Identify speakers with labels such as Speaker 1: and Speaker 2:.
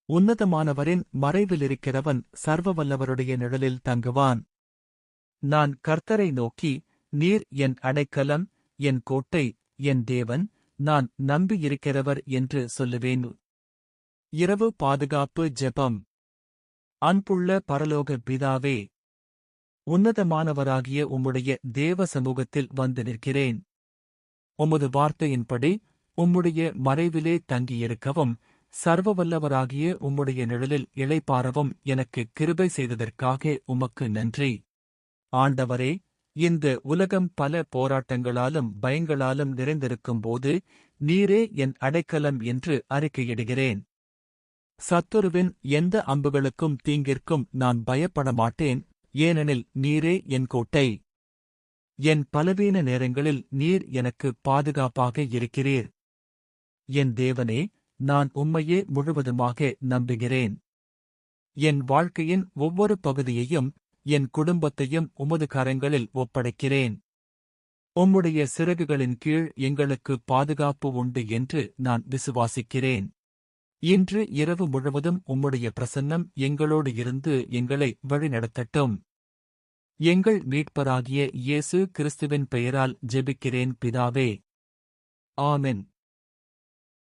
Speaker 1: உன்னதமானவரின் மறைவிலிருக்கிறவன் சர்வவல்லவருடைய நிழலில் தங்குவான். நான் கர்த்தரை நோக்கி, நீர் என் அடைக்கலம், என் கோட்டை, என் தேவன், நான் நம்பியிருக்கிறவர் என்று சொல்லுவேன். இரவு பாதுகாப்பு ஜெபம். அன்புள்ள பரலோக பிதாவே, உன்னதமானவராகிய உம்முடைய தேவ சமூகத்தில் வந்து நிற்கிறேன். உமது வார்த்தையின்படி உம்முடைய மறைவிலே தங்கியிருக்கவும், சர்வவல்லவராகிய உம்முடைய நிழலில் இளைப்பாறவும் எனக்கு கிருபை செய்ததற்காக உமக்கு நன்றி. ஆண்டவரே, இந்த உலகம் பல போராட்டங்களாலும் பயங்களாலும் நிறைந்திருக்கும்போது நீரே என் அடைக்கலம் என்று அறிக்கையிடுகிறேன். சத்துருவின் எந்த அம்புகளுக்கும் தீங்கிற்கும் நான் பயப்பட மாட்டேன், ஏனெனில் நீரே என் கோட்டை. என் பலவீன நேரங்களில் நீர் எனக்கு பாதுகாப்பாக இருக்கிறீர். என் தேவனே, நான் உம்மையே முழுவதுமாக நம்புகிறேன். என் வாழ்க்கையின் ஒவ்வொரு பகுதியையும், என் குடும்பத்தையும் உமது கரங்களில் ஒப்படைக்கிறேன். உம்முடைய சிறகுகளின் கீழ் எங்களுக்கு பாதுகாப்பு உண்டு என்று நான் விசுவாசிக்கிறேன். இன்று இரவு முழுவதும் உம்முடைய பிரசன்னம் எங்களோடு இருந்து எங்களை வழிநடத்தட்டும். எங்கள் மீட்பராகிய இயேசு கிறிஸ்துவின் பெயரால் ஜெபிக்கிறேன் பிதாவே. ஆமென்.